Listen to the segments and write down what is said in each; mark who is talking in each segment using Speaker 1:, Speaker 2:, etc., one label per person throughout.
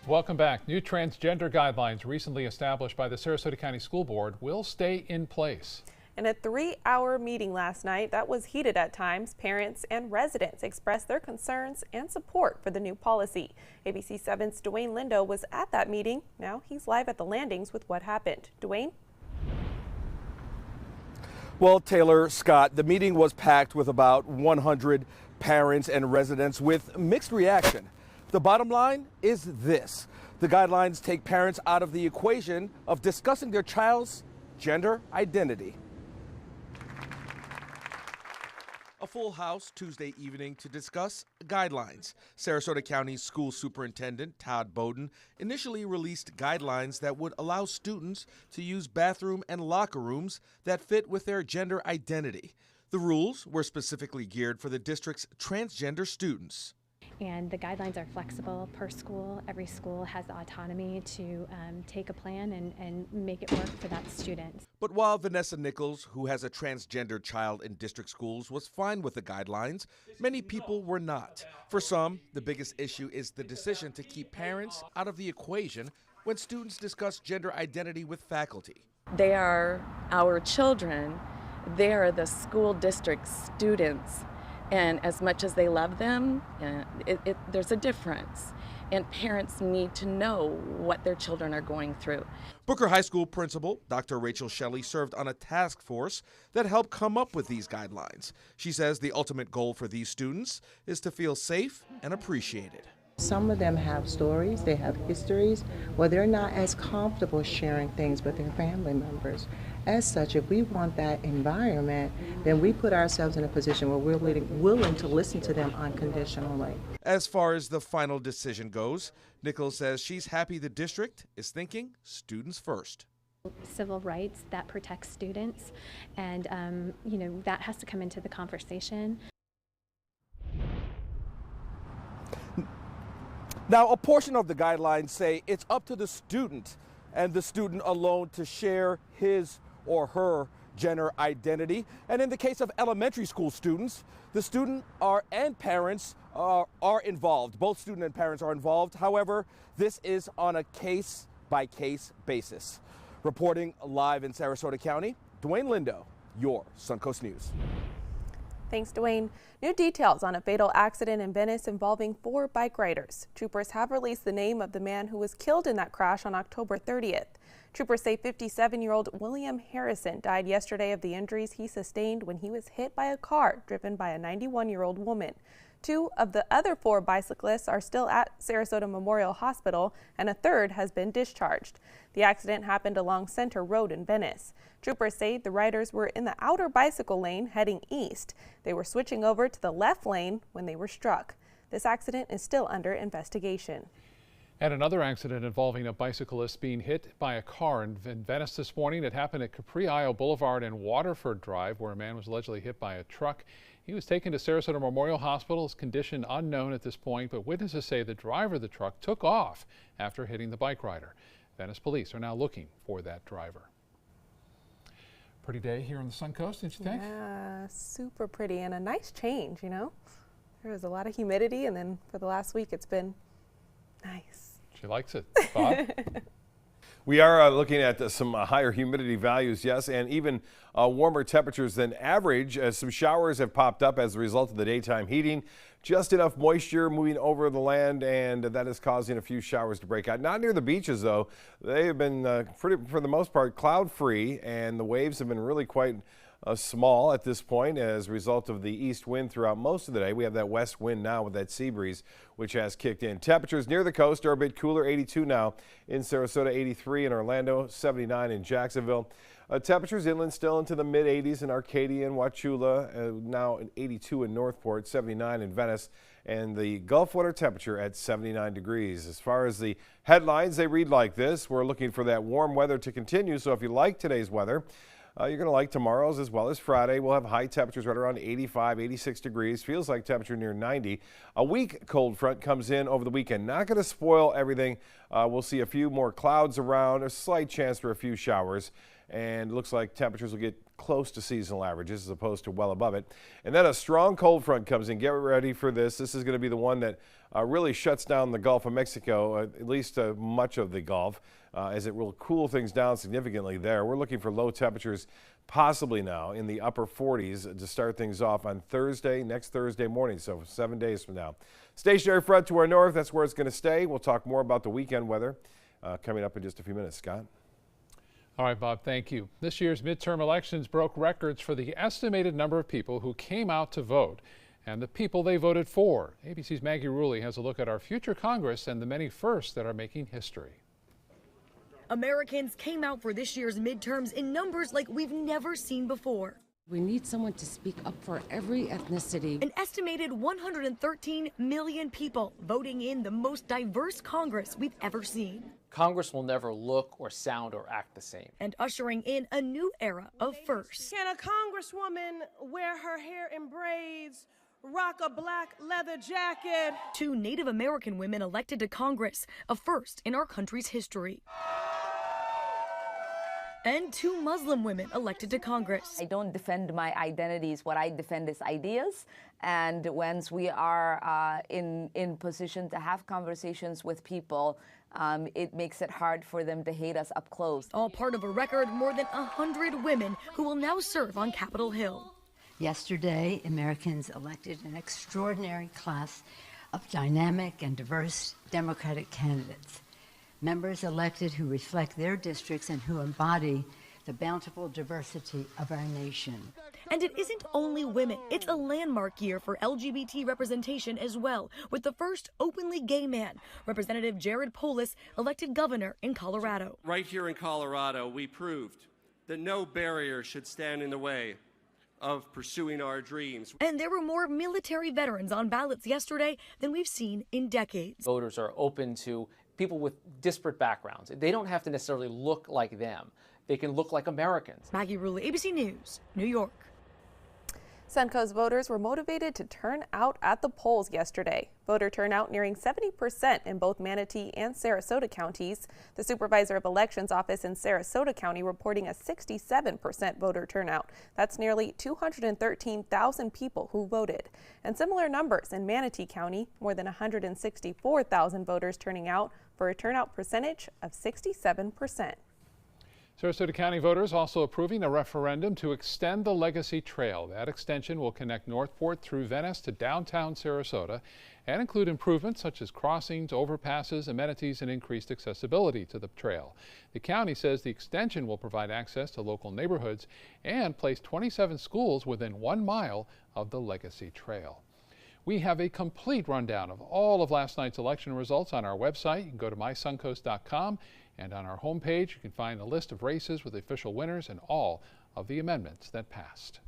Speaker 1: Welcome back. New transgender guidelines recently established by the Sarasota County School Board will stay in place.
Speaker 2: In a 3-hour meeting last night that was heated at times, parents and residents expressed their concerns and support for the new policy. ABC 7's Dwayne Lindo was at that meeting. Now he's live at the landings with what happened. Dwayne?
Speaker 3: Well, Taylor, Scott, the meeting was packed with about 100 parents and residents with mixed reaction. The bottom line is this: the guidelines take parents out of the equation of discussing their child's gender identity. A full house Tuesday evening to discuss guidelines. Sarasota County School Superintendent Todd Bowden initially released guidelines that would allow students to use bathroom and locker rooms that fit with their gender identity. The rules were specifically geared for the district's transgender students.
Speaker 4: And the guidelines are flexible per school. Every school has the autonomy to take a plan and make it work for that student.
Speaker 3: But while Vanessa Nichols, who has a transgender child in district schools, was fine with the guidelines, many people were not. For some, the biggest issue is the decision to keep parents out of the equation when students discuss gender identity with faculty.
Speaker 5: They are our children. They are the school district students. And as much as they love them, there's a difference. And parents need to know what their children are going through.
Speaker 3: Booker High School principal Dr. Rachel Shelley served on a task force that helped come up with these guidelines. She says the ultimate goal for these students is to feel safe and appreciated.
Speaker 6: Some of them have stories, they have histories, where they're not as comfortable sharing things with their family members. As such, if we want that environment, then we put ourselves in a position where we're willing to listen to them unconditionally.
Speaker 3: As far as the final decision goes, Nichols says she's happy the district is thinking students first.
Speaker 4: Civil rights that protects students, and that has to come into the conversation.
Speaker 3: Now, a portion of the guidelines say it's up to the student and the student alone to share his or her gender identity. And in the case of elementary school students, the student and parents are involved. Both student and parents are involved. However, this is on a case-by-case basis. Reporting live in Sarasota County, Dwayne Lindo, your Suncoast News.
Speaker 2: Thanks, Dwayne. New details on a fatal accident in Venice involving 4 bike riders. Troopers have released the name of the man who was killed in that crash on October 30th. Troopers say 57-year-old William Harrison died yesterday of the injuries he sustained when he was hit by a car driven by a 91-year-old woman. 2 of the other 4 bicyclists are still at Sarasota Memorial Hospital, and a third has been discharged. The accident happened along Center Road in Venice. Troopers say the riders were in the outer bicycle lane heading east. They were switching over to the left lane when they were struck. This accident is still under investigation.
Speaker 1: And another accident involving a bicyclist being hit by a car in Venice this morning. It happened at Capri Isle Boulevard and Waterford Drive, where a man was allegedly hit by a truck. He was taken to Sarasota Memorial Hospital. His condition unknown at this point, but witnesses say the driver of the truck took off after hitting the bike rider. Venice police are now looking for that driver. Pretty day here on the Suncoast, didn't you think?
Speaker 2: Yeah, super pretty and a nice change, you know. There was a lot of humidity, and then for the last week it's been nice.
Speaker 1: She likes it. Bob?
Speaker 7: We are looking at some higher humidity values, yes, and even warmer temperatures than average. Some showers have popped up as a result of the daytime heating. Just enough moisture moving over the land, and that is causing a few showers to break out. Not near the beaches, though. They have been for the most part, cloud-free, and the waves have been really quite small at this point as a result of the east wind throughout most of the day. We have that west wind now with that sea breeze, which has kicked in. Temperatures near the coast are a bit cooler, 82 now in Sarasota, 83 in Orlando, 79 in Jacksonville. Temperatures inland still into the mid-80s in Arcadia and Wauchula, now 82 in Northport, 79 in Venice, and the Gulf water temperature at 79 degrees. As far as the headlines, they read like this. We're looking for that warm weather to continue, so if you like today's weather, you're going to like tomorrow's as well as Friday. We'll have high temperatures right around 85, 86 degrees. Feels like temperature near 90. A weak cold front comes in over the weekend. Not going to spoil everything. We'll see a few more clouds around, a slight chance for a few showers. and it looks like temperatures will get close to seasonal averages as opposed to well above it. And then a strong cold front comes in. Get ready for this. This is going to be the one that really shuts down the Gulf of Mexico, at least much of the Gulf, as it will cool things down significantly there. We're looking for low temperatures possibly now in the upper 40s to start things off on Thursday, next Thursday morning, so 7 days from now. Stationary front to our north, that's where it's going to stay. We'll talk more about the weekend weather coming up in just a few minutes. Scott?
Speaker 1: All right, Bob, thank you. This year's midterm elections broke records for the estimated number of people who came out to vote and the people they voted for. ABC's Maggie Rulli has a look at our future Congress and the many firsts that are making history.
Speaker 8: Americans came out for this year's midterms in numbers like we've never seen before.
Speaker 9: We need someone to speak up for every ethnicity.
Speaker 8: An estimated 113 million people voting in the most diverse Congress we've ever seen.
Speaker 10: Congress will never look or sound or act the same.
Speaker 8: And ushering in a new era of firsts.
Speaker 11: Can a congresswoman wear her hair in braids, rock a black leather jacket?
Speaker 8: 2 Native American women elected to Congress, a first in our country's history. And 2 Muslim women elected to Congress.
Speaker 12: I don't defend my identities. What I defend is ideas. And once we are in position to have conversations with people, it makes it hard for them to hate us up close.
Speaker 8: All part of a record, more than 100 women who will now serve on Capitol Hill.
Speaker 13: Yesterday, Americans elected an extraordinary class of dynamic and diverse Democratic candidates. Members elected who reflect their districts and who embody the bountiful diversity of our nation.
Speaker 8: And it isn't only women. It's a landmark year for LGBT representation as well, with the first openly gay man, Representative Jared Polis, elected governor in Colorado.
Speaker 14: Right here in Colorado, we proved that no barrier should stand in the way of pursuing our dreams.
Speaker 8: And there were more military veterans on ballots yesterday than we've seen in decades.
Speaker 10: Voters are open to people with disparate backgrounds. They don't have to necessarily look like them. They can look like Americans.
Speaker 8: Maggie Rulli, ABC News, New York.
Speaker 2: Suncoast voters were motivated to turn out at the polls yesterday. Voter turnout nearing 70% in both Manatee and Sarasota counties. The Supervisor of Elections office in Sarasota County reporting a 67% voter turnout. That's nearly 213,000 people who voted. And similar numbers in Manatee County, more than 164,000 voters turning out for a turnout percentage of 67%.
Speaker 1: Sarasota County voters also approving a referendum to extend the Legacy Trail. That extension will connect Northport through Venice to downtown Sarasota and include improvements such as crossings, overpasses, amenities, and increased accessibility to the trail. The county says the extension will provide access to local neighborhoods and place 27 schools within 1 mile of the Legacy Trail. We have a complete rundown of all of last night's election results on our website. You can go to mysuncoast.com. And on our homepage, you can find a list of races with the official winners and all of the amendments that passed.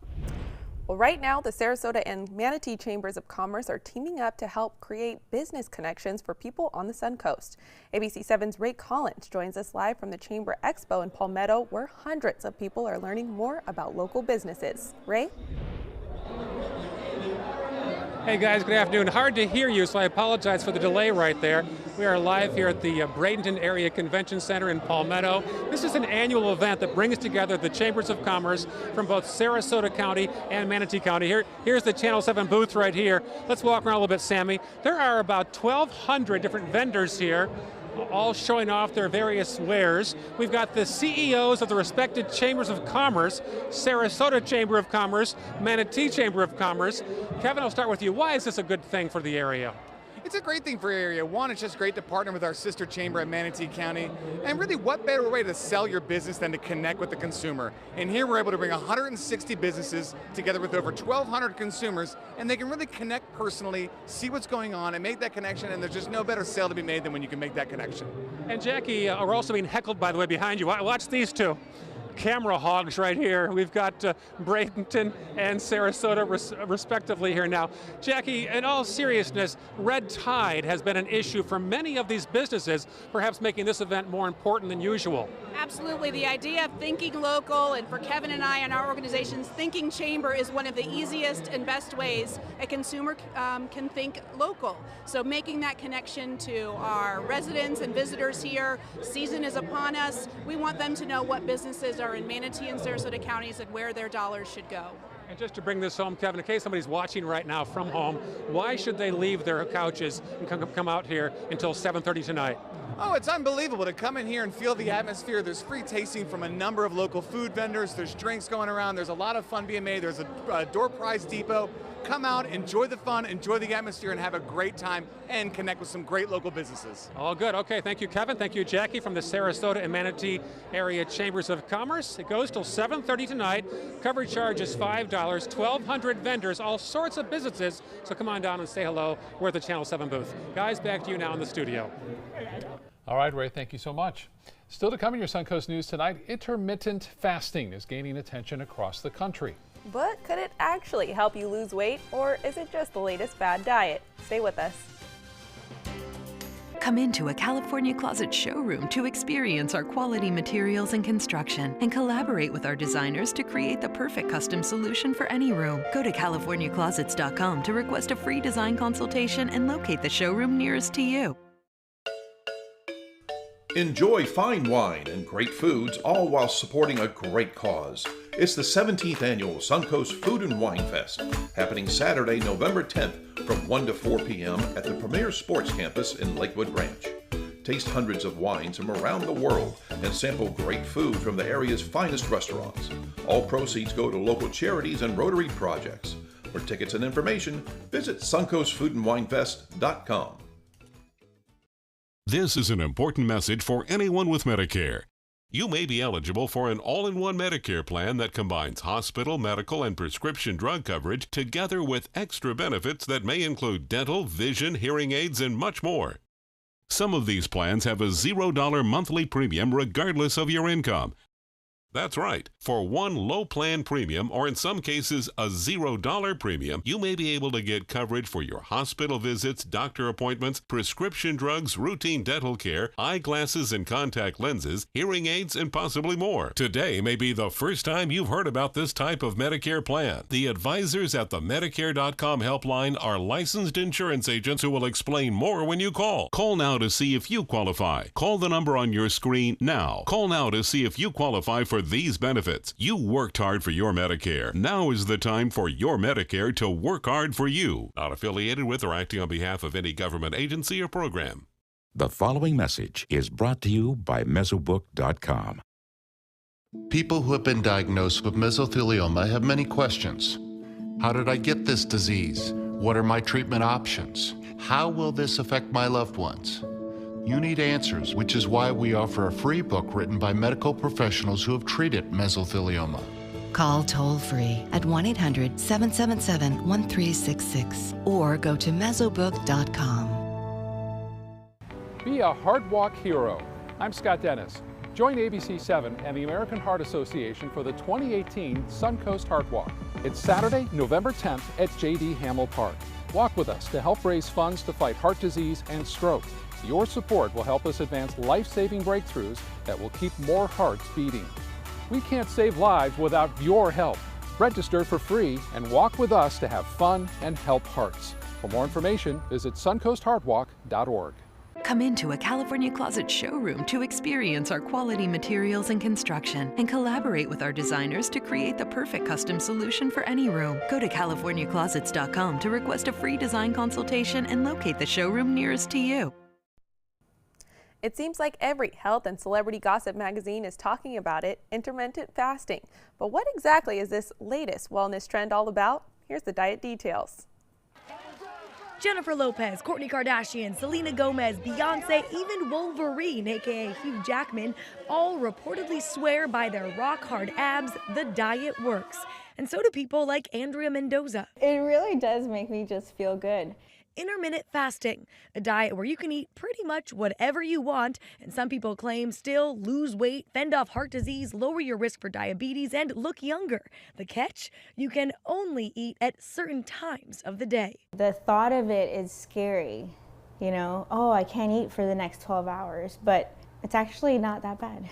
Speaker 2: Well, right now, the Sarasota and Manatee Chambers of Commerce are teaming up to help create business connections for people on the Suncoast. ABC 7's Ray Collins joins us live from the Chamber Expo in Palmetto, where hundreds of people are learning more about local businesses. Ray?
Speaker 15: Hey guys, good afternoon. Hard to hear you, so I apologize for the delay right there. We are live here at the Bradenton Area Convention Center in Palmetto. This is an annual event that brings together the Chambers of Commerce from both Sarasota County and Manatee County. Here's the Channel 7 booth right here. Let's walk around a little bit, Sammy. There are about 1,200 different vendors here, all showing off their various wares. We've got the CEOs of the respected Chambers of Commerce, Sarasota Chamber of Commerce, Manatee Chamber of Commerce. Kevin, I'll start with you. Why is this a good thing for the area?
Speaker 16: It's a great thing for your area. One, it's just great to partner with our sister chamber at Manatee County. And really, what better way to sell your business than to connect with the consumer? And here we're able to bring 160 businesses together with over 1,200 consumers, and they can really connect personally, see what's going on, and make that connection, and there's just no better sale to be made than when you can make that connection.
Speaker 15: And Jackie, we're also being heckled, by the way, behind you. Watch these two. Camera hogs right here. We've got Bradenton and Sarasota respectively here now. Jackie, in all seriousness, red tide has been an issue for many of these businesses, perhaps making this event more important than usual.
Speaker 17: Absolutely. The idea of thinking local, and for Kevin and I and our organizations, thinking chamber is one of the easiest and best ways a consumer can think local. So making that connection to our residents and visitors here, season is upon us. We want them to know what businesses are are in Manatee and Sarasota counties and where their dollars should go.
Speaker 15: And just to bring this home, Kevin, in case somebody's watching right now from home, why should they leave their couches and come out here until 7:30 tonight?
Speaker 16: Oh, it's unbelievable to come in here and feel the atmosphere. There's free tasting from a number of local food vendors. There's drinks going around. There's a lot of fun being made. There's a door prize depot. Come out, enjoy the fun, enjoy the atmosphere, and have a great time and connect with some great local businesses.
Speaker 15: All good. Okay, thank you, Kevin. Thank you, Jackie, from the Sarasota and Manatee Area Chambers of Commerce. It goes till 7:30 tonight. Coverage charge is $5. 1,200 vendors, all sorts of businesses. So come on down and say hello. We're at the Channel 7 booth. Guys, back to you now in the studio.
Speaker 1: All right, Ray, thank you so much. Still to come in your Suncoast News tonight, intermittent fasting is gaining attention across the country.
Speaker 2: But could it actually help you lose weight, or is it just the latest fad diet? Stay with us.
Speaker 18: Come into a California Closet showroom to experience our quality materials and construction and collaborate with our designers to create the perfect custom solution for any room. Go to CaliforniaClosets.com to request a free design consultation and locate the showroom nearest to you.
Speaker 19: Enjoy fine wine and great foods, all while supporting a great cause. It's the 17th annual Suncoast Food and Wine Fest, happening Saturday, November 10th from 1 to 4 p.m. at the Premier Sports Campus in Lakewood Ranch. Taste hundreds of wines from around the world and sample great food from the area's finest restaurants. All proceeds go to local charities and Rotary projects. For tickets and information, visit suncoastfoodandwinefest.com.
Speaker 20: This is an important message for anyone with Medicare. You may be eligible for an all-in-one Medicare plan that combines hospital, medical, and prescription drug coverage together with extra benefits that may include dental, vision, hearing aids, and much more. Some of these plans have a $0 monthly premium regardless of your income. That's right. For one low plan premium, or in some cases a $0 premium, you may be able to get coverage for your hospital visits, doctor appointments, prescription drugs, routine dental care, eyeglasses and contact lenses, hearing aids, and possibly more. Today may be the first time you've heard about this type of Medicare plan. The advisors at the Medicare.com helpline are licensed insurance agents who will explain more when you call. Call now to see if you qualify. Call the number on your screen now. Call now to see if you qualify for these benefits. You worked hard for your Medicare. Now is the time for your Medicare to work hard for you. Not affiliated with or acting on behalf of any government agency or program.
Speaker 21: The following message is brought to you by Mesobook.com.
Speaker 22: People who have been diagnosed with mesothelioma have many questions. How did I get this disease? What are my treatment options? How will this affect my loved ones? You need answers, which is why we offer a free book written by medical professionals who have treated mesothelioma.
Speaker 23: Call toll-free at 1-800-777-1366 or go to Mesobook.com.
Speaker 1: Be a Heart Walk hero. I'm Scott Dennis. Join ABC 7 and the American Heart Association for the 2018 Suncoast Heart Walk. It's Saturday, November 10th at J.D. Hamill Park. Walk with us to help raise funds to fight heart disease and stroke. Your support will help us advance life-saving breakthroughs that will keep more hearts beating. We can't save lives without your help. Register for free and walk with us to have fun and help hearts. For more information, visit suncoastheartwalk.org.
Speaker 18: Come into a California Closet showroom to experience our quality materials and construction and collaborate with our designers to create the perfect custom solution for any room. Go to CaliforniaClosets.com to request a free design consultation and locate the showroom nearest to you.
Speaker 2: It seems like every health and celebrity gossip magazine is talking about it, intermittent fasting. But what exactly is this latest wellness trend all about? Here's the diet details.
Speaker 8: Jennifer Lopez, Kourtney Kardashian, Selena Gomez, Beyonce, even Wolverine, aka Hugh Jackman, all reportedly swear by their rock-hard abs the diet works. And so do people like Andrea Mendoza.
Speaker 24: It really does make me just feel good.
Speaker 8: Intermittent fasting, a diet where you can eat pretty much whatever you want, and some people claim still lose weight, fend off heart disease, lower your risk for diabetes, and look younger. The catch? You can only eat at certain times of the day.
Speaker 24: The thought of it is scary, you know, oh, I can't eat for the next 12 hours, but it's actually not that bad.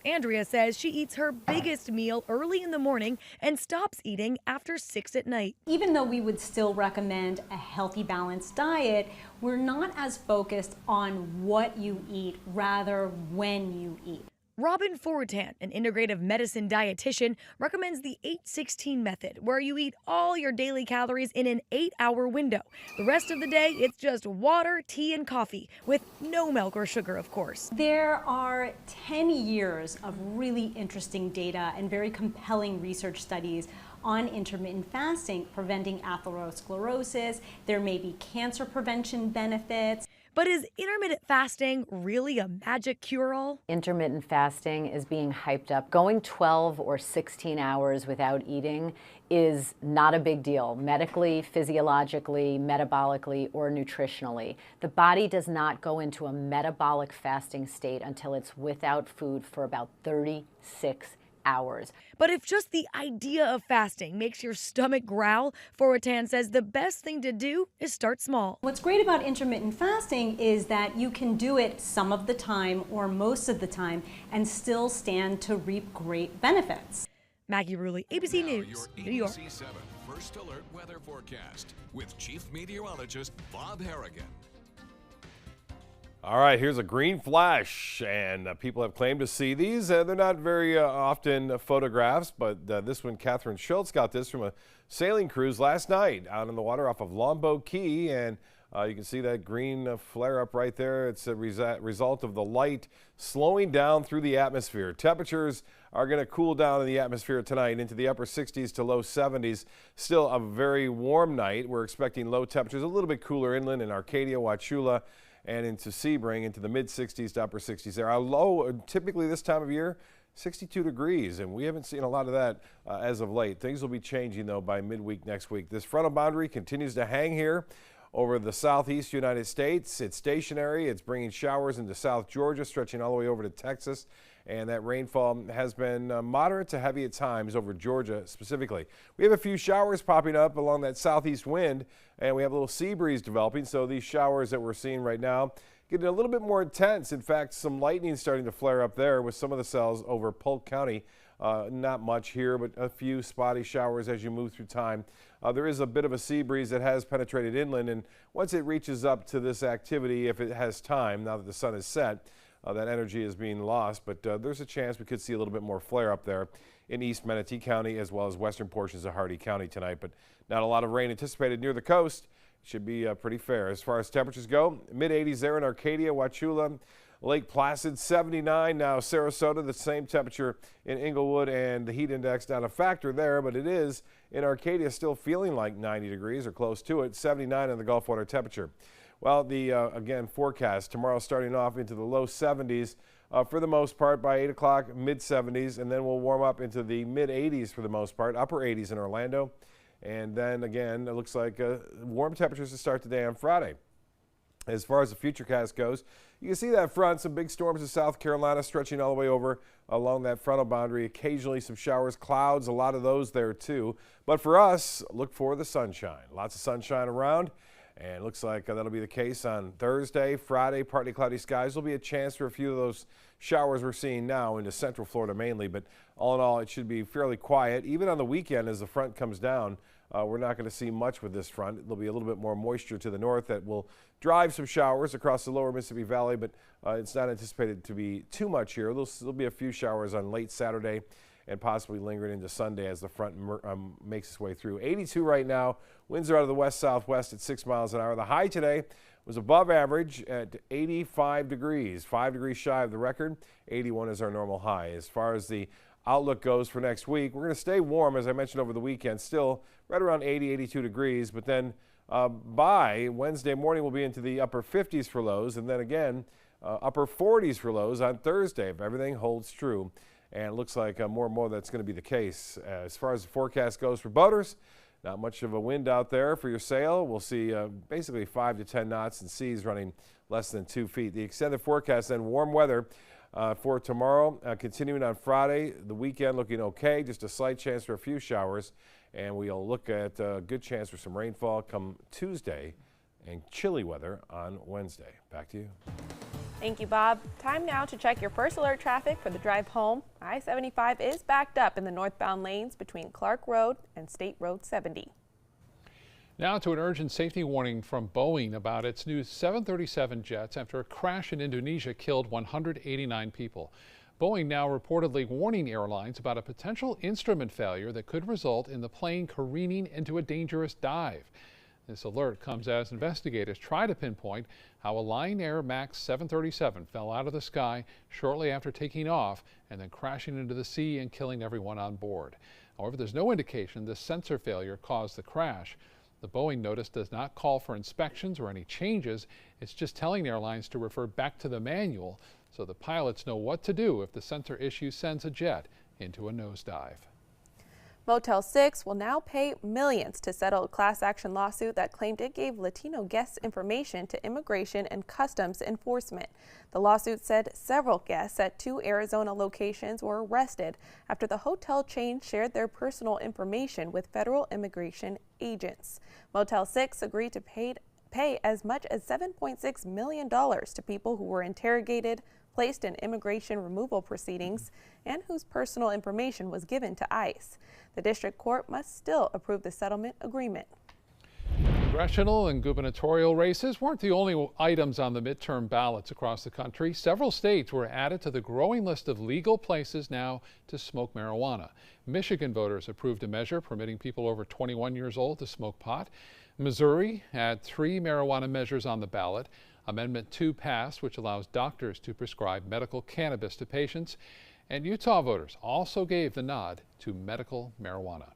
Speaker 8: Andrea says she eats her biggest meal early in the morning and stops eating after 6 at night.
Speaker 25: Even though we would still recommend a healthy, balanced diet, we're not as focused on what you eat, rather when you eat.
Speaker 8: Robin Fortan, an integrative medicine dietitian, recommends the 8-16 method, where you eat all your daily calories in an 8-hour window. The rest of the day, it's just water, tea, and coffee, with no milk or sugar, of course.
Speaker 25: There are 10 years of really interesting data and very compelling research studies on intermittent fasting, preventing atherosclerosis. There may be cancer prevention benefits.
Speaker 8: But is intermittent fasting really a magic cure-all?
Speaker 3: Intermittent fasting is being hyped up. Going 12 or 16 hours without eating is not a big deal, medically, physiologically, metabolically, or nutritionally. The body does not go into a metabolic fasting state until it's without food for about 36 hours.
Speaker 8: But if just the idea of fasting makes your stomach growl, Fortan says the best thing to do is start small.
Speaker 25: What's great about intermittent fasting is that you can do it some of the time or most of the time and still stand to reap great benefits.
Speaker 8: Maggie Rulli, ABC News, New York.
Speaker 4: ABC 7 First Alert Weather Forecast with Chief Meteorologist Bob Harrigan.
Speaker 5: All right, here's a green flash, and people have claimed to see these. They're not very often photographs, but this one, Catherine Schultz got this from a sailing cruise last night out in the water off of Longboat Key, and you can see that green flare up right there. It's a result of the light slowing down through the atmosphere. Temperatures are going to cool down in the atmosphere tonight into the upper 60s to low 70s. Still a very warm night. We're expecting low temperatures, a little bit cooler inland in Arcadia, Wauchula, and into Sebring, into the mid-60s to upper 60s there. Our low, typically this time of year, 62 degrees, and we haven't seen a lot of that as of late. Things will be changing, though, by midweek next week. This frontal boundary continues to hang here over the southeast United States. It's stationary. It's bringing showers into South Georgia, stretching all the way over to Texas. And that rainfall has been moderate to heavy at times over Georgia specifically. We have a few showers popping up along that southeast wind, and we have a little sea breeze developing. So these showers that we're seeing right now getting a little bit more intense. In fact, some lightning starting to flare up there with some of the cells over Polk County. Not much here, but a few spotty showers as you move through time. There is a bit of a sea breeze that has penetrated inland, and once it reaches up to this activity, if it has time, now that the sun is set, that energy is being lost, but there's a chance we could see a little bit more flare up there in East Manatee County as well as western portions of Hardee County tonight, but not a lot of rain anticipated near the coast. Should be pretty fair. As far as temperatures go, mid-80s there in Arcadia, Wauchula, Lake Placid, 79. Now Sarasota, the same temperature in Inglewood, and the heat index not a factor there, but it is in Arcadia still feeling like 90 degrees or close to it, 79 in the Gulf water temperature. Well, the, again, forecast tomorrow starting off into the low 70s for the most part by 8 o'clock, mid-70s, and then we'll warm up into the mid-80s for the most part, upper 80s in Orlando. And then, again, it looks like warm temperatures to start today on Friday. As far as the futurecast goes, you can see that front, some big storms in South Carolina stretching all the way over along that frontal boundary. Occasionally some showers, clouds, a lot of those there too. But for us, look for the sunshine. Lots of sunshine around. And it looks like that'll be the case on Thursday, Friday, partly cloudy skies. There'll be a chance for a few of those showers we're seeing now into central Florida mainly, but all in all, it should be fairly quiet. Even on the weekend as the front comes down, we're not going to see much with this front. There'll be a little bit more moisture to the north that will drive some showers across the lower Mississippi Valley, but it's not anticipated to be too much here. There'll be a few showers on late Saturday and possibly lingering into Sunday as the front makes its way through. 82 right now. Winds are out of the west-southwest at 6 miles an hour. The high today was above average at 85 degrees, 5 degrees shy of the record. 81 is our normal high. As far as the outlook goes for next week, we're going to stay warm, as I mentioned over the weekend, still right around 80, 82 degrees. But then by Wednesday morning, we'll be into the upper 50s for lows, and then again, upper 40s for lows on Thursday if everything holds true. And it looks like more and more that's going to be the case. As far as the forecast goes for boaters, not much of a wind out there for your sail. We'll see basically 5 to 10 knots and seas running less than 2 feet. The extended forecast, then warm weather for tomorrow, continuing on Friday. The weekend looking okay, just a slight chance for a few showers. And we'll look at a good chance for some rainfall come Tuesday and chilly weather on Wednesday. Back to you.
Speaker 2: Thank you, Bob. Time now to check your first alert traffic for the drive home. I-75 is backed up in the northbound lanes between Clark Road and State Road 70.
Speaker 1: Now to an urgent safety warning from Boeing about its new 737 jets after a crash in Indonesia killed 189 people. Boeing now reportedly warning airlines about a potential instrument failure that could result in the plane careening into a dangerous dive. This alert comes as investigators try to pinpoint how a Lion Air MAX 737 fell out of the sky shortly after taking off and then crashing into the sea and killing everyone on board. However, there's no indication this sensor failure caused the crash. The Boeing notice does not call for inspections or any changes. It's just telling airlines to refer back to the manual so the pilots know what to do if the sensor issue sends a jet into a nosedive.
Speaker 2: Motel 6 will now pay millions to settle a class action lawsuit that claimed it gave Latino guests information to Immigration and Customs Enforcement. The lawsuit said several guests at 2 Arizona locations were arrested after the hotel chain shared their personal information with federal immigration agents. Motel 6 agreed to pay as much as $7.6 million to people who were interrogated, placed in immigration removal proceedings, and whose personal information was given to ICE. The district court must still approve the settlement agreement.
Speaker 1: Congressional and gubernatorial races weren't the only items on the midterm ballots across the country. Several states were added to the growing list of legal places now to smoke marijuana. Michigan voters approved a measure permitting people over 21 years old to smoke pot. Missouri had 3 marijuana measures on the ballot. Amendment 2 passed, which allows doctors to prescribe medical cannabis to patients. And Utah voters also gave the nod to medical marijuana.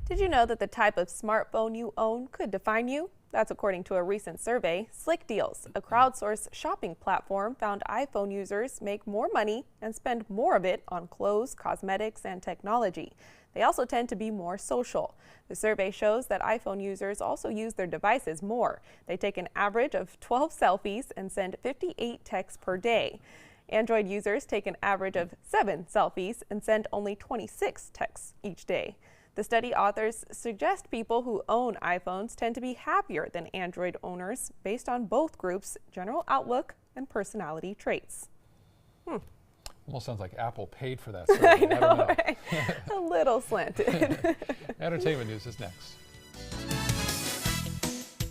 Speaker 2: Did you know that the type of smartphone you own could define you? That's according to a recent survey. Slick Deals, a crowdsourced shopping platform, found iPhone users make more money and spend more of it on clothes, cosmetics, and technology. They also tend to be more social. The survey shows that iPhone users also use their devices more. They take an average of 12 selfies and send 58 texts per day. Android users take an average of 7 selfies and send only 26 texts each day. The study authors suggest people who own iPhones tend to be happier than Android owners based on both groups' general outlook and personality traits.
Speaker 1: Almost sounds like Apple paid for that survey.
Speaker 2: I know, right? A little slanted.
Speaker 1: Entertainment news is next.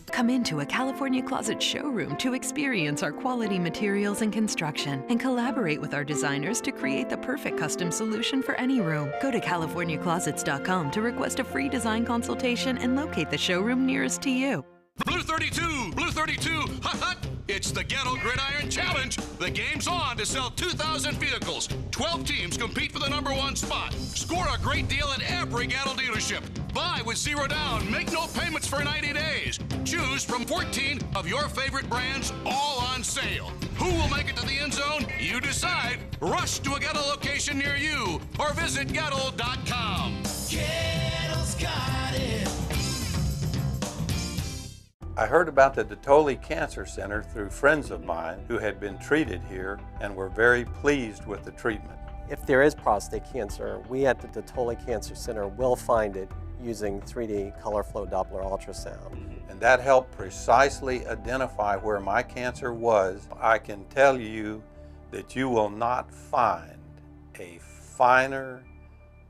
Speaker 18: Come into a California Closet showroom to experience our quality materials and construction and collaborate with our designers to create the perfect custom solution for any room. Go to CaliforniaClosets.com to request a free design consultation and locate the showroom nearest to you.
Speaker 6: Blue 32, Blue 32, hot, hot. It's the Gatto Gridiron Challenge. The game's on to sell 2,000 vehicles. 12 teams compete for the #1 spot. Score a great deal at every Gatto dealership. Buy with 0 down. Make no payments for 90 days. Choose from 14 of your favorite brands, all on sale. Who will make it to the end zone? You decide. Rush to a Gatto location near you or visit Gatto.com.
Speaker 7: Gatto's got it.
Speaker 9: I heard about the Dotole Cancer Center through friends of mine who had been treated here and were very pleased with the treatment.
Speaker 11: If there is prostate cancer, we at the Dotole Cancer Center will find it using 3D color flow Doppler ultrasound.
Speaker 9: And that helped precisely identify where my cancer was. I can tell you that you will not find a finer,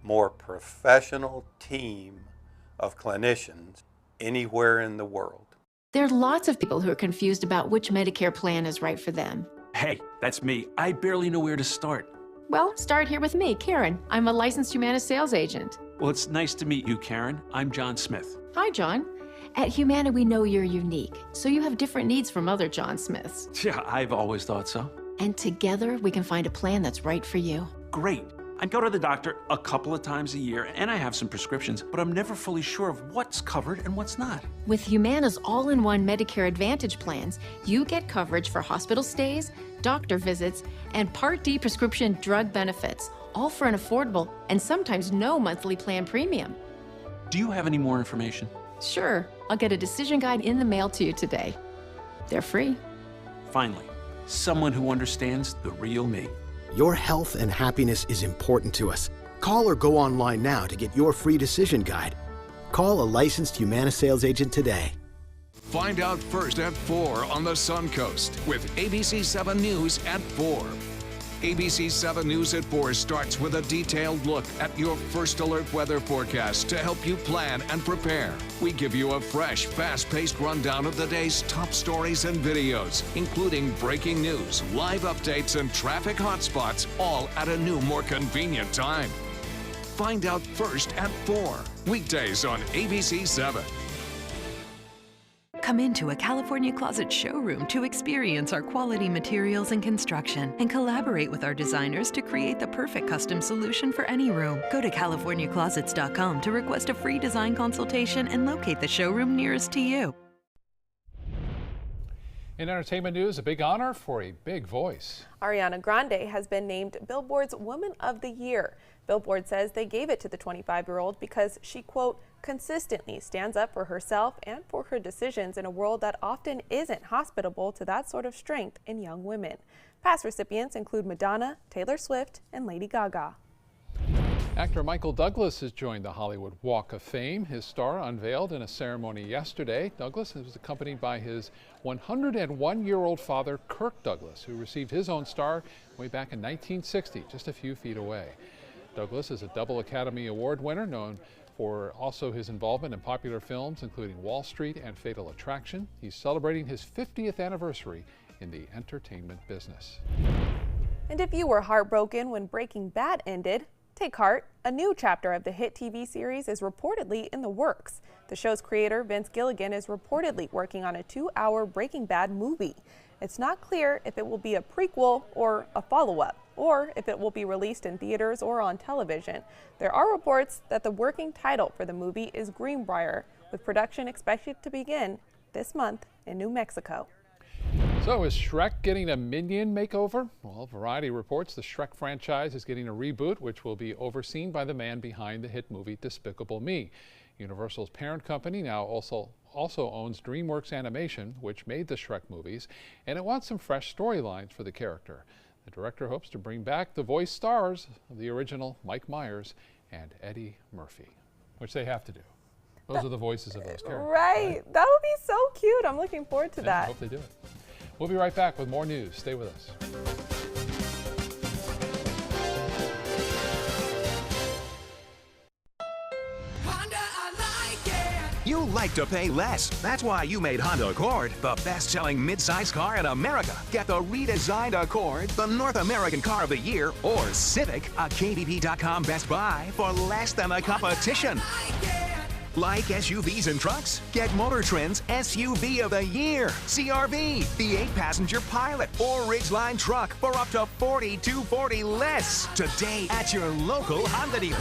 Speaker 9: more professional team of clinicians anywhere in the world.
Speaker 12: There are lots of people who are confused about which Medicare plan is right for them.
Speaker 26: Hey, that's me. I barely know where to start.
Speaker 12: Well, start here with me, Karen. I'm a licensed Humana sales agent.
Speaker 26: Well, it's nice to meet you, Karen. I'm John Smith.
Speaker 12: Hi, John. At Humana, we know you're unique, so you have different needs from other John Smiths.
Speaker 26: Yeah, I've always thought so.
Speaker 12: And together, we can find a plan that's right for you.
Speaker 26: Great. I go to the doctor a couple of times a year, and I have some prescriptions, but I'm never fully sure of what's covered and what's not.
Speaker 12: With Humana's all-in-one Medicare Advantage plans, you get coverage for hospital stays, doctor visits, and Part D prescription drug benefits, all for an affordable and sometimes no monthly plan premium.
Speaker 26: Do you have any more information?
Speaker 12: Sure. I'll get a decision guide in the mail to you today. They're free.
Speaker 26: Finally, someone who understands the real me.
Speaker 27: Your health and happiness is important to us. Call or go online now to get your free decision guide. Call a licensed Humana sales agent today.
Speaker 4: Find out first at 4 on the Suncoast with ABC 7 News at 4. ABC 7 News at 4 starts with a detailed look at your first alert weather forecast to help you plan and prepare. We give you a fresh, fast-paced rundown of the day's top stories and videos, including breaking news, live updates, and traffic hotspots, all at a new, more convenient time. Find out first at 4, weekdays on ABC 7.
Speaker 18: Come into a California Closet showroom to experience our quality materials and construction and collaborate with our designers to create the perfect custom solution for any room. Go to CaliforniaClosets.com to request a free design consultation and locate the showroom nearest to you.
Speaker 1: In entertainment news, a big honor for a big voice.
Speaker 2: Ariana Grande has been named Billboard's Woman of the Year. Billboard says they gave it to the 25-year-old because she, quote, consistently stands up for herself and for her decisions in a world that often isn't hospitable to that sort of strength in young women. Past recipients include Madonna, Taylor Swift, and Lady Gaga.
Speaker 1: Actor Michael Douglas has joined the Hollywood Walk of Fame. His star unveiled in a ceremony yesterday. Douglas was accompanied by his 101-year-old father, Kirk Douglas, who received his own star way back in 1960, just a few feet away. Douglas is a double Academy Award winner, known for also his involvement in popular films, including Wall Street and Fatal Attraction. He's celebrating his 50th anniversary in the entertainment business.
Speaker 2: And if you were heartbroken when Breaking Bad ended, take heart. A new chapter of the hit TV series is reportedly in the works. The show's creator, Vince Gilligan, is reportedly working on a 2-hour Breaking Bad movie. It's not clear if it will be a prequel or a follow-up, or if it will be released in theaters or on television. There are reports that the working title for the movie is Greenbrier, with production expected to begin this month in New Mexico.
Speaker 1: So is Shrek getting a Minion makeover? Well, Variety reports the Shrek franchise is getting a reboot, which will be overseen by the man behind the hit movie Despicable Me. Universal's parent company now also owns DreamWorks Animation, which made the Shrek movies, and it wants some fresh storylines for the character. The director hopes to bring back the voice stars of the original, Mike Myers and Eddie Murphy, which they have to do. Those are the voices of those characters.
Speaker 2: Right. That would be so cute. I'm looking forward to that.
Speaker 1: I hope they do it. We'll be right back with more news. Stay with us.
Speaker 10: You like to pay less. That's why you made Honda Accord the best-selling midsize car in America. Get the redesigned Accord, the North American Car of the Year, or Civic, a KBB.com Best Buy for less than the competition. Like SUVs and trucks? Get Motor Trend's SUV of the Year, CRV, the 8-passenger Pilot, or Ridgeline truck for up to $4,240 less today at your local Honda dealer.